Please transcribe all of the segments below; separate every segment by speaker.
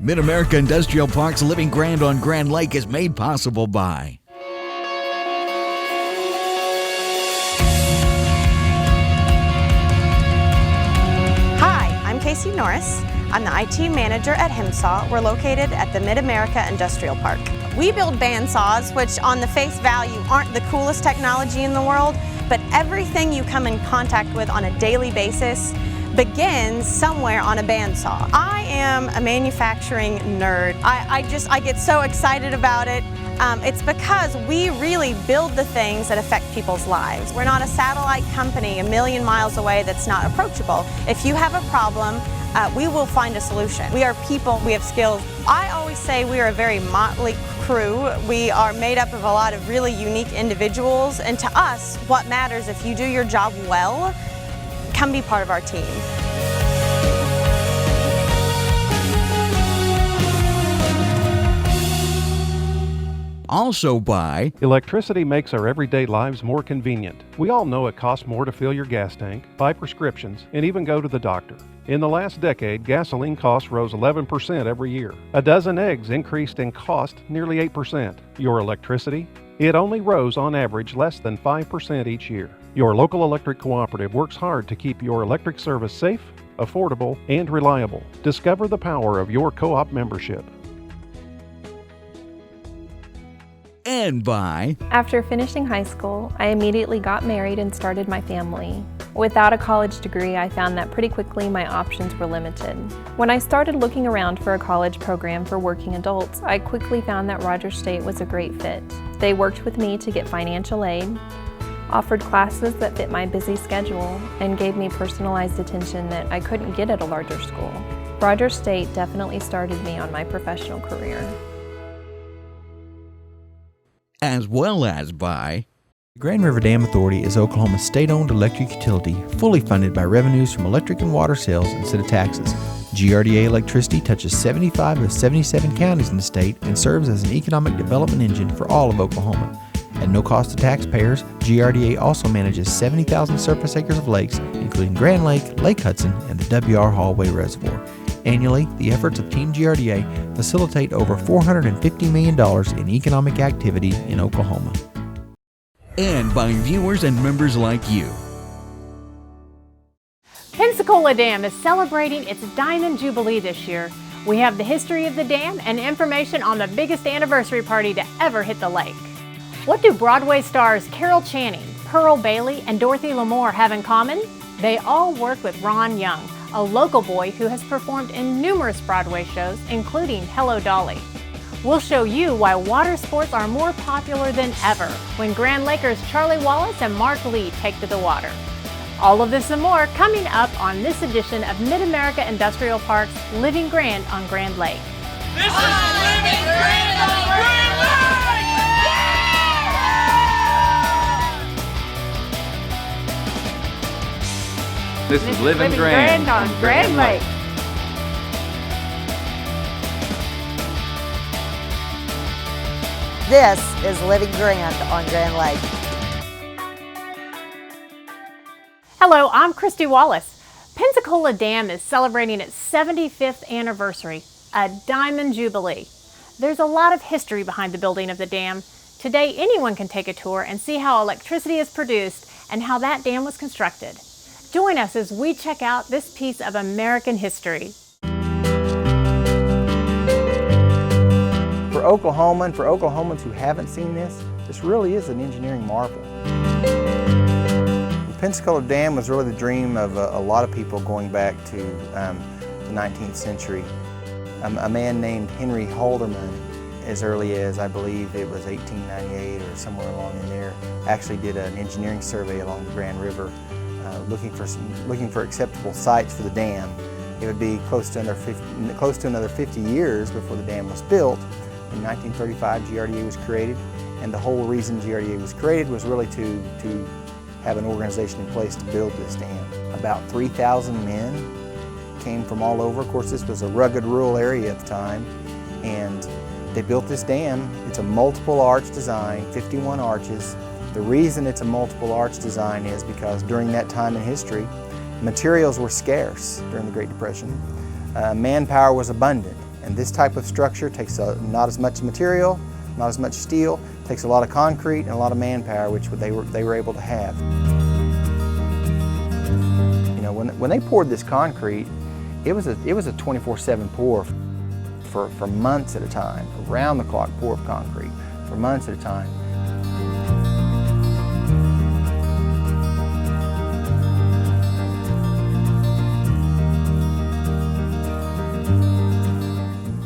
Speaker 1: Mid-America Industrial Park's Living Grand on Grand Lake is made possible by
Speaker 2: Hi, I'm Casey Norris. I'm the IT manager at Himsaw. We're located at the Mid-America Industrial Park. We build bandsaws, which on the face value aren't the coolest technology in the world, but everything you come in contact with on a daily basis begins somewhere on a bandsaw. I am a manufacturing nerd. I get so excited about it. It's because we really build the things that affect people's lives. We're not a satellite company a million miles away that's not approachable. If you have a problem, we will find a solution. We are people, we have skills. I always say we are a very motley crew. We are made up of a lot of really unique individuals, and to us, what matters, if you do your job well, come be part of our team.
Speaker 1: also by
Speaker 3: Electricity makes our everyday lives more convenient. We all know it costs more to fill your gas tank, buy prescriptions, and even go to the doctor. In the last decade, gasoline costs rose 11% every year. A dozen eggs increased in cost nearly 8%. Your electricity? It only rose on average less than 5% each year. Your local electric cooperative works hard to keep your electric service safe, affordable, and reliable. Discover the power of your co-op membership.
Speaker 1: and by
Speaker 4: After finishing high school, I immediately got married and started my family. Without a college degree, I found that pretty quickly my options were limited. When I started looking around for a college program for working adults, I quickly found that Rogers State was a great fit. They worked with me to get financial aid, offered classes that fit my busy schedule, and gave me personalized attention that I couldn't get at a larger school. Rogers State definitely started me on my professional career.
Speaker 1: as well as by
Speaker 5: The Grand River Dam Authority is Oklahoma's state-owned electric utility, fully funded by revenues from electric and water sales instead of taxes. GRDA Electricity touches 75 of 77 counties in the state and serves as an economic development engine for all of Oklahoma. At no cost to taxpayers, GRDA also manages 70,000 surface acres of lakes, including Grand Lake, Lake Hudson, and the W.R. Hallway Reservoir. Annually, the efforts of Team GRDA facilitate over $450 million in economic activity in Oklahoma.
Speaker 1: and by viewers and members like you.
Speaker 6: Pensacola Dam is celebrating its Diamond Jubilee this year. We have the history of the dam and information on the biggest anniversary party to ever hit the lake. What do Broadway stars Carol Channing, Pearl Bailey, and Dorothy Lamour have in common? They all work with Ron Young, a local boy who has performed in numerous Broadway shows, including Hello Dolly. We'll show you why water sports are more popular than ever when Grand Lakers Charlie Wallace and Mark Lee take to the water. All of this and more coming up on this edition of Mid-America Industrial Park's Living Grand on Grand Lake.
Speaker 7: This is Living Grand on Grand Lake!
Speaker 8: This is Living Grand
Speaker 6: on Grand Lake.
Speaker 9: This is Living Grand on Grand Lake.
Speaker 6: Hello, I'm Christy Wallace. Pensacola Dam is celebrating its 75th anniversary, a Diamond Jubilee. There's a lot of history behind the building of the dam. Today, anyone can take a tour and see how electricity is produced and how that dam was constructed. Join us as we check out this piece of American history.
Speaker 10: For Oklahoma and for Oklahomans who haven't seen this, this really is an engineering marvel. The Pensacola Dam was really the dream of a lot of people going back to the 19th century. A man named Henry Halderman, as early as I believe it was 1898 or somewhere along in there, actually did an engineering survey along the Grand River looking for acceptable sites for the dam. It would be close to another 50 years before the dam was built. In 1935, GRDA was created, and the whole reason GRDA was created was really to have an organization in place to build this dam. About 3,000 men came from all over. Of course, this was a rugged rural area at the time, and they built this dam. It's a multiple arch design, 51 arches. The reason it's a multiple arch design is because during that time in history, materials were scarce during the Great Depression. Manpower was abundant. And this type of structure takes not as much material, not as much steel, takes a lot of concrete and a lot of manpower, which they were able to have. You know, when they poured this concrete, it was a 24/7 pour for months at a time, around the clock pour of concrete for months at a time.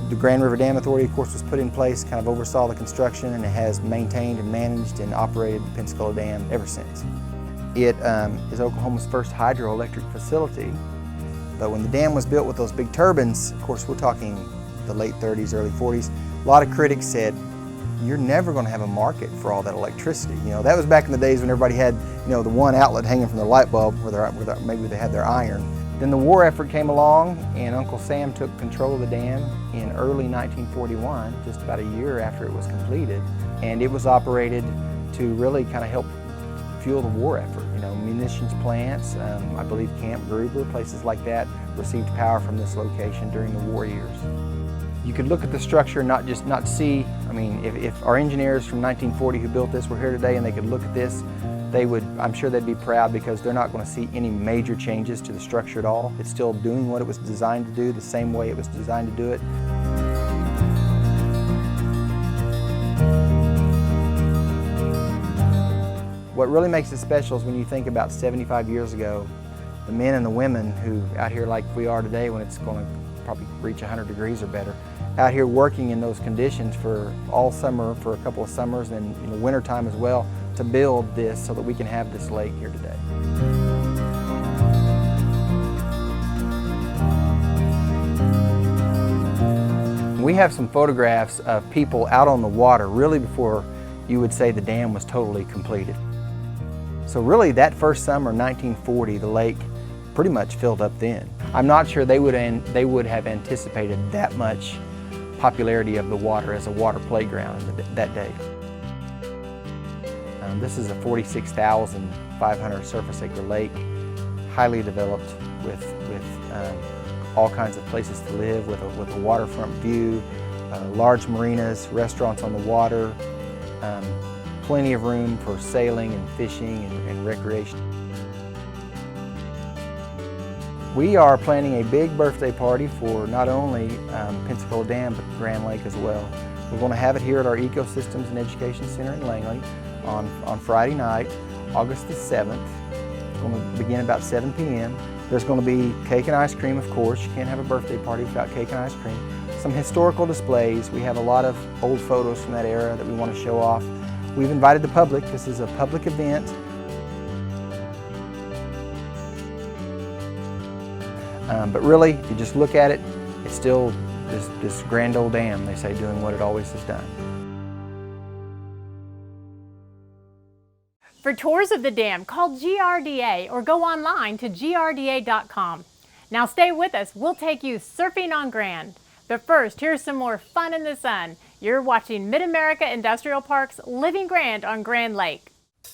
Speaker 10: The Grand River Dam Authority, of course, was put in place, kind of oversaw the construction, and it has maintained and managed and operated the Pensacola Dam ever since. It is Oklahoma's first hydroelectric facility, but when the dam was built with those big turbines, of course, we're talking the late 30s, early 40s, a lot of critics said, you're never going to have a market for all that electricity. You know, that was back in the days when everybody had, you know, the one outlet hanging from their light bulb where maybe they had their iron. Then the war effort came along, and Uncle Sam took control of the dam in early 1941, just about a year after it was completed, and it was operated to really kind of help fuel the war effort. You know, munitions plants, I believe Camp Gruber, places like that, received power from this location during the war years. You could look at the structure and not see, I mean, if our engineers from 1940 who built this were here today and they could look at this, I'm sure they'd be proud, because they're not going to see any major changes to the structure at all. It's still doing what it was designed to do, the same way it was designed to do it. What really makes it special is when you think about 75 years ago, the men and the women who out here like we are today, when it's going to probably reach 100 degrees or better, out here working in those conditions for all summer, for a couple of summers, and in the winter time as well, to build this so that we can have this lake here today. We have some photographs of people out on the water really before you would say the dam was totally completed. So really that first summer, 1940, the lake pretty much filled up then. I'm not sure they would have anticipated that much popularity of the water as a water playground that day. This is a 46,500 surface acre lake, highly developed with all kinds of places to live, with a waterfront view, large marinas, restaurants on the water, plenty of room for sailing and fishing and recreation. We are planning a big birthday party for not only Pensacola Dam, but Grand Lake as well. We're going to have it here at our Ecosystems and Education Center in Langley on Friday night, August the 7th. It's going to begin about 7 p.m. There's going to be cake and ice cream, of course. You can't have a birthday party without cake and ice cream. Some historical displays. We have a lot of old photos from that era that we want to show off. We've invited the public. This is a public event. But really, if you just look at it, it's still this grand old dam, they say, doing what it always has done.
Speaker 6: For tours of the dam, call GRDA or go online to grda.com. Now stay with us, we'll take you surfing on Grand. But first, here's some more fun in the sun. You're watching Mid-America Industrial Park's Living Grand on Grand Lake.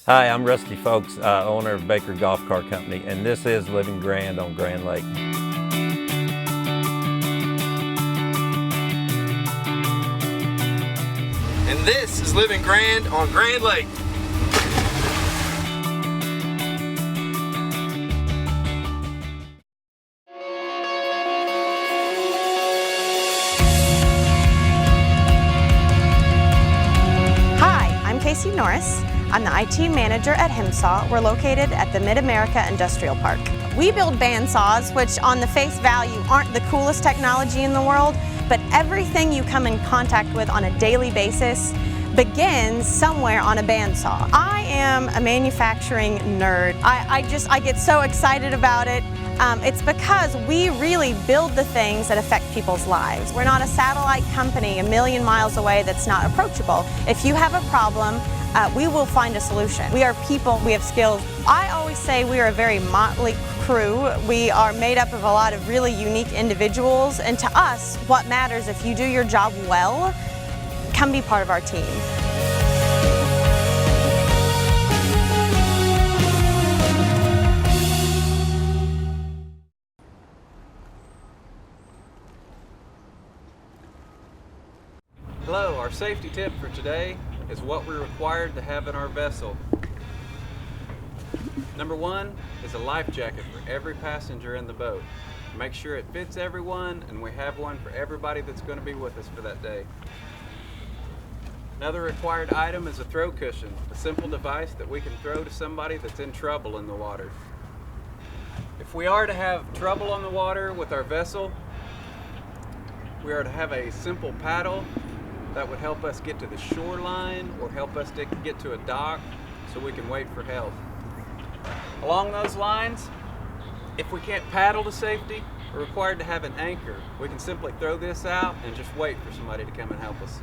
Speaker 8: Hi, I'm Rusty Folks, owner of Baker Golf Cart Company, and this is Living Grand on Grand Lake.
Speaker 11: And this is Living Grand on Grand Lake.
Speaker 2: Casey Norris. I'm the IT manager at HIMSAW. We're located at the Mid-America Industrial Park. We build bandsaws, which on the face value aren't the coolest technology in the world, but everything you come in contact with on a daily basis begins somewhere on a bandsaw. I am a manufacturing nerd. I get so excited about it. It's because we really build the things that affect people's lives. We're not a satellite company a million miles away that's not approachable. If you have a problem, we will find a solution. We are people, we have skills. I always say we are a very motley crew. We are made up of a lot of really unique individuals, and to us, what matters, if you do your job well, come be part of our team.
Speaker 12: Hello, our safety tip for today is what we're required to have in our vessel. Number one is a life jacket for every passenger in the boat. Make sure it fits everyone, and we have one for everybody that's going to be with us for that day. Another required item is a throw cushion, a simple device that we can throw to somebody that's in trouble in the water. If we are to have trouble on the water with our vessel, we are to have a simple paddle that would help us get to the shoreline or help us to get to a dock so we can wait for help. Along those lines, if we can't paddle to safety, we're required to have an anchor. We can simply throw this out and just wait for somebody to come and help us.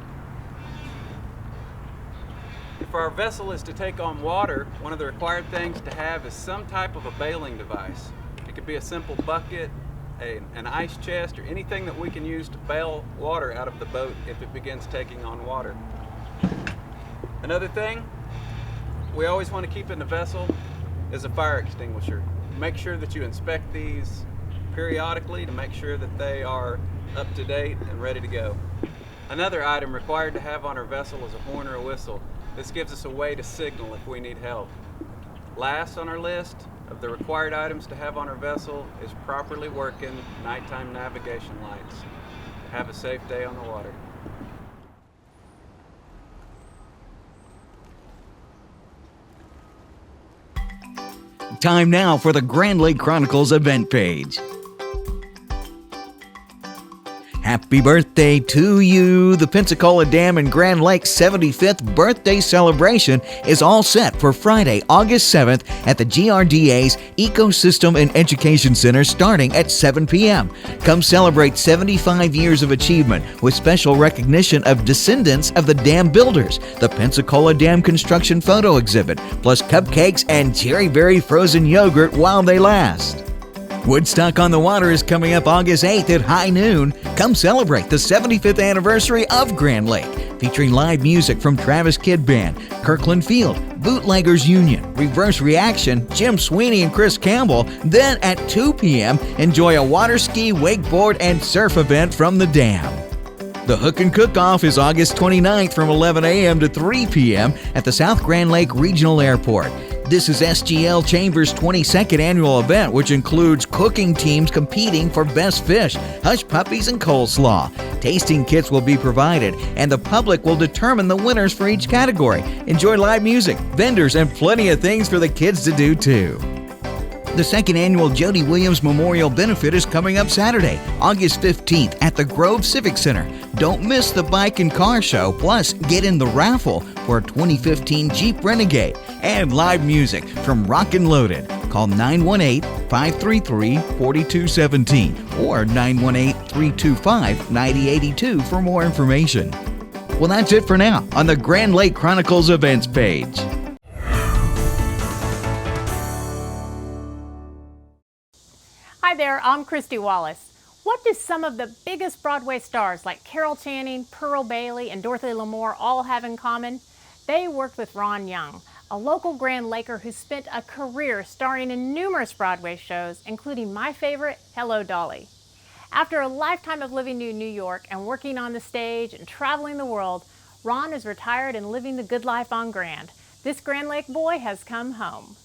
Speaker 12: If our vessel is to take on water, one of the required things to have is some type of a bailing device. It could be a simple bucket, an ice chest, or anything that we can use to bail water out of the boat if it begins taking on water. Another thing we always want to keep in the vessel is a fire extinguisher. Make sure that you inspect these periodically to make sure that they are up to date and ready to go. Another item required to have on our vessel is a horn or a whistle. This gives us a way to signal if we need help. Last on our list of the required items to have on our vessel is properly working nighttime navigation lights. Have a safe day on the water.
Speaker 1: Time now for the Grand Lake Chronicles event page. Happy birthday to you! The Pensacola Dam and Grand Lake 75th birthday celebration is all set for Friday, August 7th at the GRDA's Ecosystem and Education Center starting at 7 p.m. Come celebrate 75 years of achievement with special recognition of descendants of the dam builders, the Pensacola Dam Construction Photo Exhibit, plus cupcakes and cherry berry frozen yogurt while they last. Woodstock on the Water is coming up August 8th at high noon. Come celebrate the 75th anniversary of Grand Lake, featuring live music from Travis Kidd Band, Kirkland Field, Bootleggers Union, Reverse Reaction, Jim Sweeney and Chris Campbell. Then at 2 p.m., enjoy a water ski, wakeboard, and surf event from the dam. The Hook and Cook-Off is August 29th from 11 a.m. to 3 p.m. at the South Grand Lake Regional Airport. This is SGL Chambers' 22nd annual event, which includes cooking teams competing for best fish, hush puppies, and coleslaw. Tasting kits will be provided, and the public will determine the winners for each category. Enjoy live music, vendors, and plenty of things for the kids to do too. The second annual Jody Williams Memorial Benefit is coming up Saturday, August 15th at the Grove Civic Center. Don't miss the bike and car show, plus get in the raffle for a 2015 Jeep Renegade and live music from Rockin' Loaded. Call 918-533-4217 or 918-325-9082 for more information. Well, that's it for now on the Grand Lake Chronicles events page.
Speaker 6: Hi there, I'm Christy Wallace. What do some of the biggest Broadway stars like Carol Channing, Pearl Bailey, and Dorothy Lamour all have in common? They worked with Ron Young, a local Grand Laker who spent a career starring in numerous Broadway shows, including my favorite, Hello, Dolly. After a lifetime of living in New York and working on the stage and traveling the world, Ron is retired and living the good life on Grand. This Grand Lake boy has come home.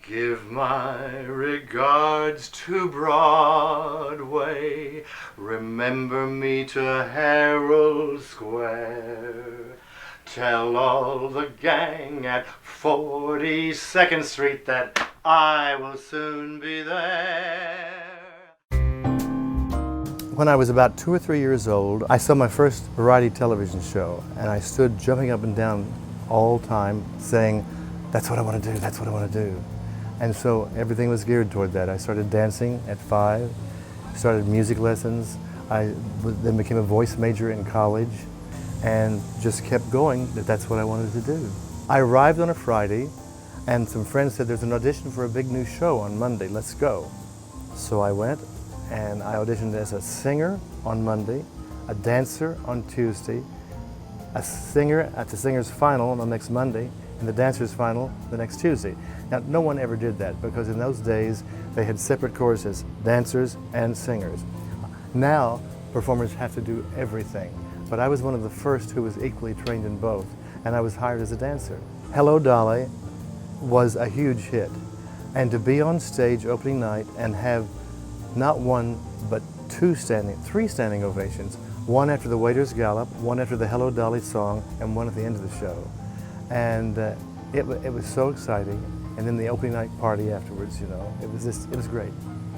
Speaker 13: Give my regards to Broadway, remember me to Herald Square. Tell all the gang at 42nd Street that I will soon be there.
Speaker 14: When I was about 2 or 3 years old, I saw my first variety television show, and I stood jumping up and down all the time saying, that's what I want to do, that's what I want to do. And so everything was geared toward that. I started dancing at 5, started music lessons. I then became a voice major in college and just kept going that that's what I wanted to do. I arrived on a Friday and some friends said there's an audition for a big new show on Monday, let's go. So I went and I auditioned as a singer on Monday, a dancer on Tuesday, a singer at the singer's final on the next Monday, and the dancer's final the next Tuesday. Now, no one ever did that because in those days they had separate choruses, dancers and singers. Now, performers have to do everything. but I was one of the first who was equally trained in both, and I was hired as a dancer. Hello Dolly was a huge hit, and to be on stage opening night and have not one but three standing ovations, one after the Waiters Gallop, one after the Hello Dolly song, and one at the end of the show. And it was so exciting. And then the opening night party afterwards, you know, it was great.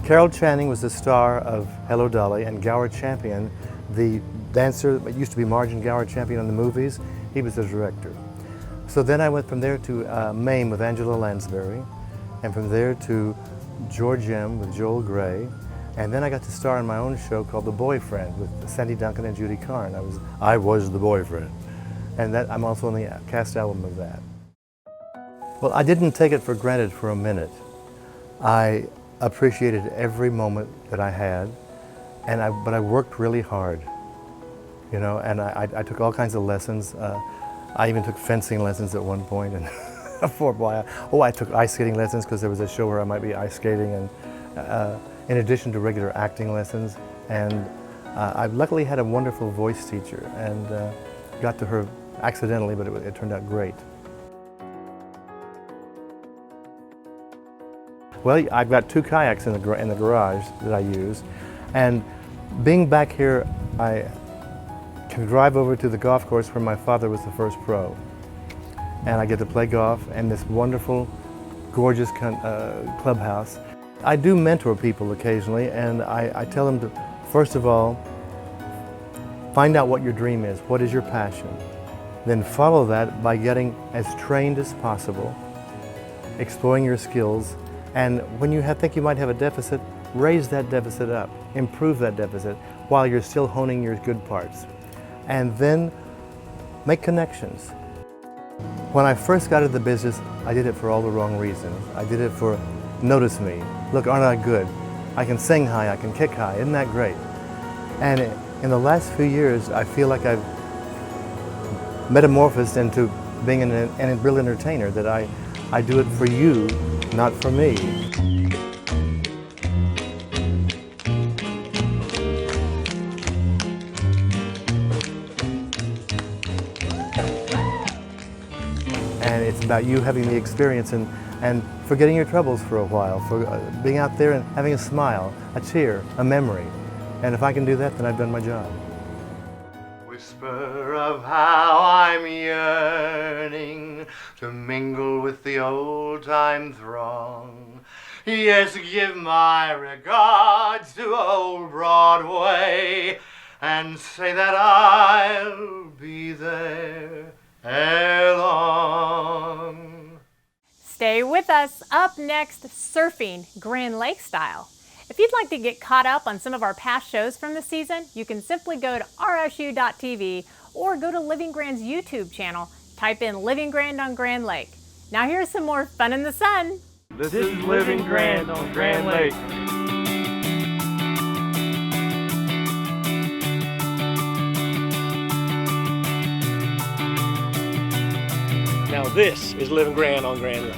Speaker 14: Carol Channing was the star of Hello Dolly, and Gower Champion, the dancer that used to be Margin Gower Champion in the movies, he was the director. So then I went from there to Mame with Angela Lansbury, and from there to George M. with Joel Grey, and then I got to star in my own show called The Boyfriend with Sandy Duncan and Judy Carn. I was the boyfriend, and that I'm also on the cast album of that. Well, I didn't take it for granted for a minute. I appreciated every moment that I had, but I worked really hard, you know, and I took all kinds of lessons. I even took fencing lessons at one point, and I took ice skating lessons because there was a show where I might be ice skating, and in addition to regular acting lessons. And I luckily had a wonderful voice teacher, and got to her accidentally, but it turned out great. Well, I've got 2 kayaks in the garage that I use, and being back here, I can drive over to the golf course where my father was the first pro, and I get to play golf in this wonderful, gorgeous clubhouse. I do mentor people occasionally, and I tell them to, first of all, find out what your dream is, what is your passion, then follow that by getting as trained as possible, exploring your skills. And when you think you might have a deficit, raise that deficit up, improve that deficit while you're still honing your good parts. And then make connections. When I first got into the business, I did it for all the wrong reasons. I did it for, notice me, look, aren't I good? I can sing high, I can kick high, isn't that great? And in the last few years, I feel like I've metamorphosed into being a real entertainer, that I do it for you, not for me. And it's about you having the experience and forgetting your troubles for a while, for being out there and having a smile, a cheer, a memory. And if I can do that, then I've done my job.
Speaker 13: Whisper of how I'm yearning to mingle with the old-time throng. Yes, give my regards to old Broadway and say that I'll be there ere long.
Speaker 6: Stay with us. Up next, surfing Grand Lake style. If you'd like to get caught up on some of our past shows from the season, you can simply go to rsu.tv or go to Living Grand's YouTube channel. Type in Living Grand on Grand Lake. Now here's some more fun in the sun.
Speaker 15: This is Living Grand on Grand Lake.
Speaker 16: Now this is Living Grand on Grand Lake.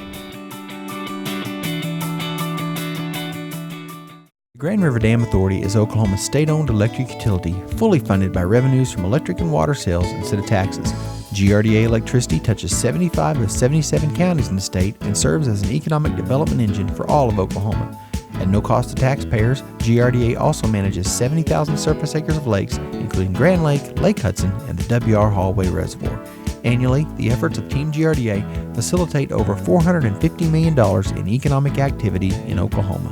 Speaker 5: Grand River Dam Authority is Oklahoma's state-owned electric utility, fully funded by revenues from electric and water sales instead of taxes. GRDA Electricity touches 75 of 77 counties in the state and serves as an economic development engine for all of Oklahoma. At no cost to taxpayers, GRDA also manages 70,000 surface acres of lakes, including Grand Lake, Lake Hudson, and the W.R. Hallway Reservoir. Annually, the efforts of Team GRDA facilitate over $450 million in economic activity in Oklahoma.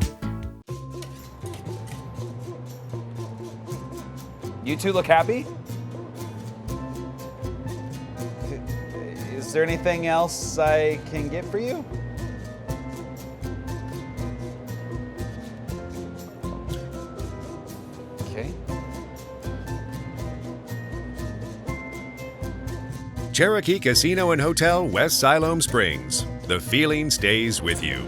Speaker 17: You two look happy? Is there anything else I can get for you? Okay.
Speaker 18: Cherokee Casino and Hotel, West Siloam Springs. The feeling stays with you.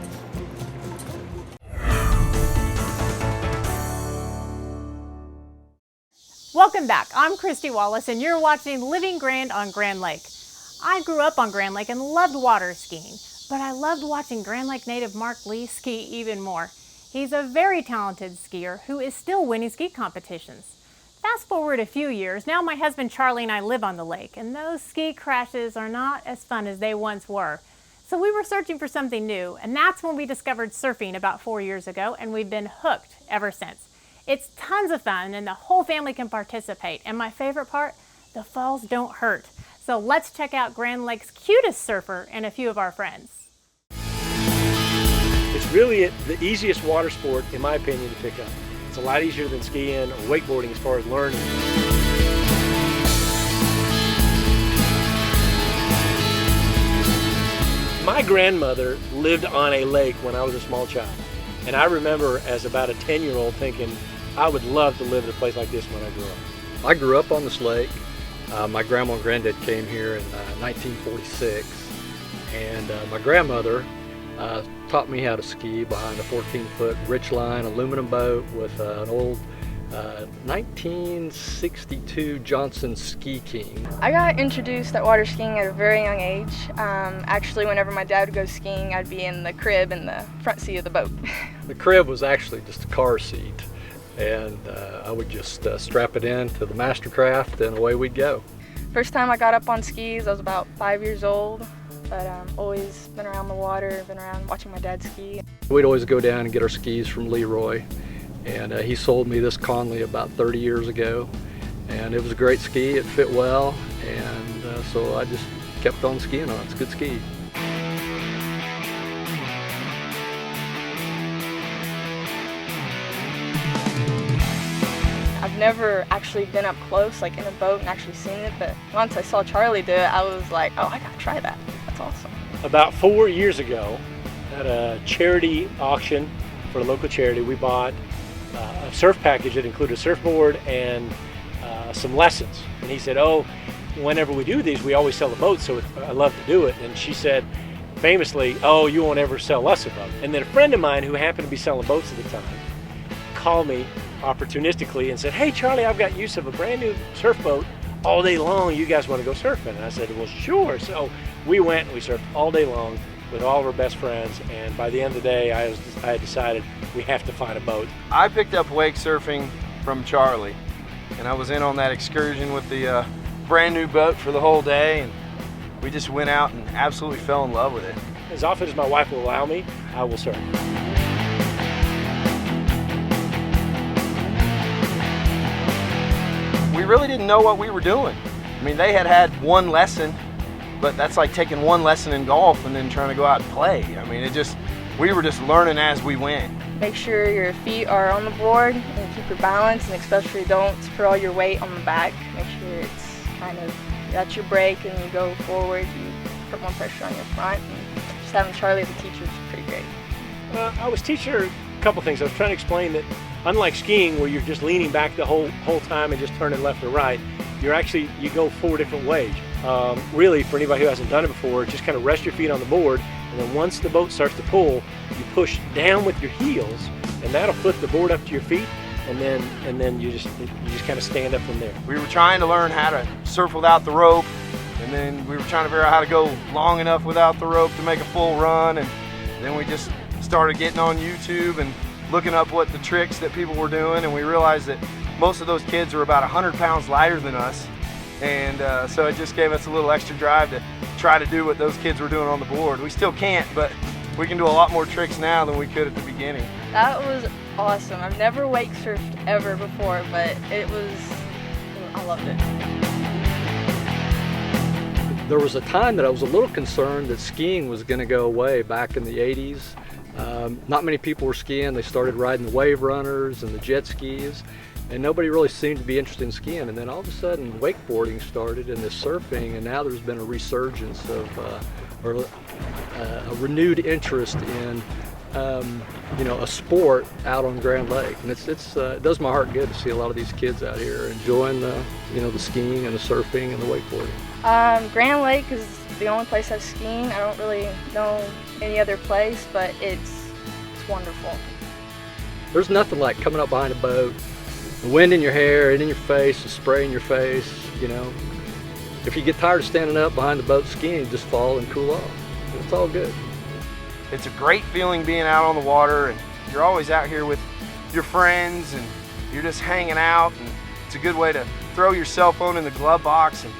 Speaker 6: Welcome back. I'm Christy Wallace and you're watching Living Grand on Grand Lake. I grew up on Grand Lake and loved water skiing, but I loved watching Grand Lake native Mark Lee ski even more. He's a very talented skier who is still winning ski competitions. Fast forward a few years, now my husband Charlie and I live on the lake, and those ski crashes are not as fun as they once were. So we were searching for something new, and that's when we discovered surfing about 4 years ago, and we've been hooked ever since. It's tons of fun, and the whole family can participate, and my favorite part, the falls don't hurt. So let's check out Grand Lake's cutest surfer and a few of our friends.
Speaker 16: It's really the easiest water sport, in my opinion, to pick up. It's a lot easier than skiing or wakeboarding as far as learning. My grandmother lived on a lake when I was a small child. And I remember as about a 10-year-old thinking, I would love to live in a place like this when I grew up.
Speaker 19: I grew up on this lake. My grandma and granddad came here in 1946. And my grandmother taught me how to ski behind a 14-foot Richline aluminum boat with an old 1962 Johnson Ski King.
Speaker 20: I got introduced at water skiing at a very young age. Actually, whenever my dad would go skiing, I'd be in the crib in the front seat of the boat.
Speaker 19: The crib was actually just a car seat, and I would just strap it in to the Mastercraft and away we'd go.
Speaker 20: First time I got up on skis, I was about 5 years old. But always been around the water, been around watching my dad ski.
Speaker 19: We'd always go down and get our skis from Leroy, and he sold me this Conley about 30 years ago, and it was a great ski. It fit well, and so I just kept on skiing on it. It's a good ski.
Speaker 20: I've never actually been up close, like in a boat, and actually seen it, but once I saw Charlie do it, I was like, oh, I gotta try that. That's awesome.
Speaker 16: About 4 years ago, at a charity auction for a local charity, we bought a surf package that included a surfboard and some lessons. And he said, oh, whenever we do these, we always sell a boat, so I love to do it. And she said, famously, oh, you won't ever sell us a boat. And then a friend of mine who happened to be selling boats at the time called me opportunistically and said, hey, Charlie, I've got use of a brand new surf boat all day long. You guys want to go surfing? And I said, well, sure. So we went and we surfed all day long with all of our best friends, and by the end of the day, I had decided we have to find a boat.
Speaker 11: I picked up wake surfing from Charlie, and I was in on that excursion with the brand new boat for the whole day, and we just went out and absolutely fell in love with it.
Speaker 16: As often as my wife will allow me, I will surf.
Speaker 11: We really didn't know what we were doing. I mean, they had one lesson, but that's like taking one lesson in golf and then trying to go out and play. I mean, we were just learning as we went.
Speaker 20: Make sure your feet are on the board and keep your balance, and especially don't put all your weight on the back. Make sure it's kind of, that's your brake, and you go forward, you put more pressure on your front. And just having Charlie as a teacher is pretty great.
Speaker 16: I was teaching her a couple things. I was trying to explain that unlike skiing, where you're just leaning back the whole time and just turning left or right, you go 4 different ways. Really, for anybody who hasn't done it before, just kind of rest your feet on the board, and then once the boat starts to pull, you push down with your heels, and that'll flip the board up to your feet, and then you just kind of stand up from there.
Speaker 11: We were trying to learn how to surf without the rope, and then we were trying to figure out how to go long enough without the rope to make a full run, and then we just started getting on YouTube and looking up what the tricks that people were doing, and we realized that most of those kids were about 100 pounds lighter than us, and so it just gave us a little extra drive to try to do what those kids were doing on the board. We still can't, but we can do a lot more tricks now than we could at the beginning.
Speaker 20: That was awesome. I've never wake surfed ever before, but I loved it.
Speaker 19: There was a time that I was a little concerned that skiing was going to go away back in the 80s. Not many people were skiing. They started riding the wave runners and the jet skis, and nobody really seemed to be interested in skiing. And then all of a sudden wakeboarding started and this surfing, and now there's been a resurgence of a renewed interest in a sport out on Grand Lake. And it does my heart good to see a lot of these kids out here enjoying the skiing and the surfing and the wakeboarding.
Speaker 20: Grand Lake is the only place I've skied. I don't really know any other place, but it's wonderful.
Speaker 19: There's nothing like coming up behind a boat, the wind in your hair and in your face, the spray in your face, If you get tired of standing up behind the boat skiing, just fall and cool off. It's all good.
Speaker 11: It's a great feeling being out on the water, and you're always out here with your friends, and you're just hanging out, and It's a good way to throw your cell phone in the glove box and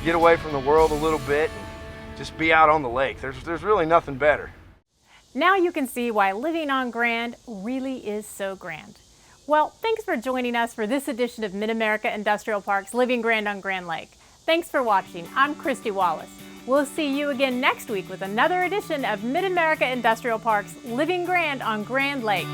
Speaker 11: get away from the world a little bit. Just be out on the lake. There's really nothing better.
Speaker 6: Now you can see why living on Grand really is so grand. Well, thanks for joining us for this edition of Mid-America Industrial Park's Living Grand on Grand Lake. Thanks for watching. I'm Christy Wallace. We'll see you again next week with another edition of Mid-America Industrial Park's Living Grand on Grand Lake.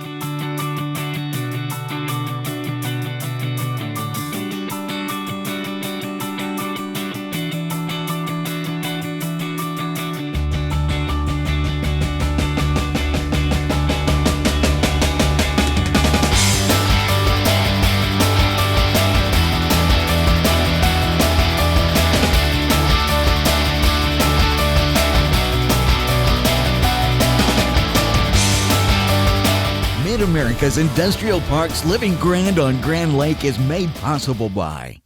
Speaker 1: Mid-America's Industrial Park's Living Grand on Grand Lake is made possible by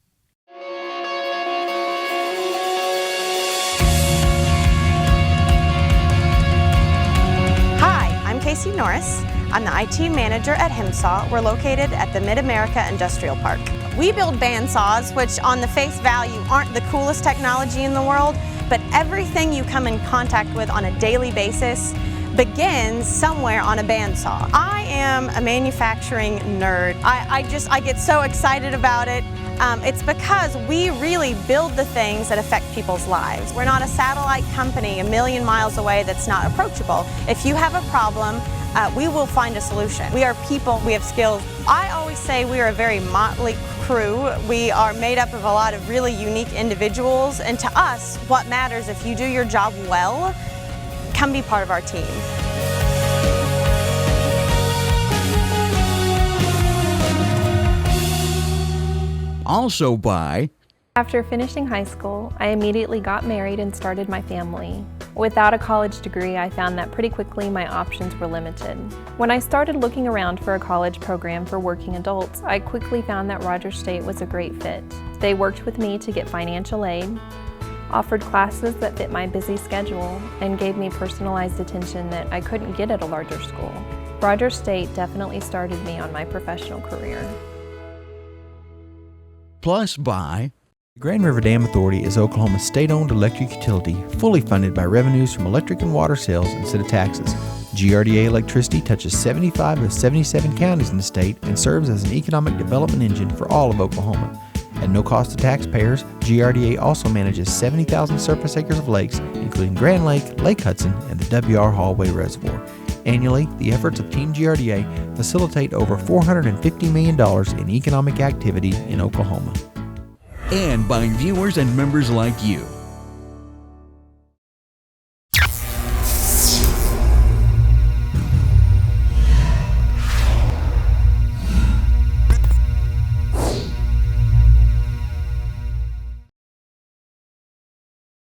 Speaker 2: Hi, I'm Casey Norris. I'm the IT manager at HIMSAW. We're located at the Mid-America Industrial Park. We build bandsaws, which on the face value aren't the coolest technology in the world, but everything you come in contact with on a daily basis begins somewhere on a bandsaw. I am a manufacturing nerd. I get so excited about it. It's because we really build the things that affect people's lives. We're not a satellite company a million miles away that's not approachable. If you have a problem, we will find a solution. We are people, we have skills. I always say we are a very motley crew. We are made up of a lot of really unique individuals, and to us, what matters, if you do your job well, come be part of our team.
Speaker 1: also by
Speaker 4: After finishing high school, I immediately got married and started my family. Without a college degree, I found that pretty quickly my options were limited. When I started looking around for a college program for working adults, I quickly found that Rogers State was a great fit. They worked with me to get financial aid, offered classes that fit my busy schedule, and gave me personalized attention that I couldn't get at a larger school. Rogers State definitely started me on my professional career.
Speaker 1: plus by
Speaker 5: Grand River Dam Authority is Oklahoma's state-owned electric utility, fully funded by revenues from electric and water sales instead of taxes. GRDA electricity touches 75 of 77 counties in the state and serves as an economic development engine for all of Oklahoma. At no cost to taxpayers, GRDA also manages 70,000 surface acres of lakes, including Grand Lake, Lake Hudson, and the W.R. Hallway Reservoir. Annually, the efforts of Team GRDA facilitate over $450 million in economic activity in Oklahoma.
Speaker 1: and by viewers and members like you.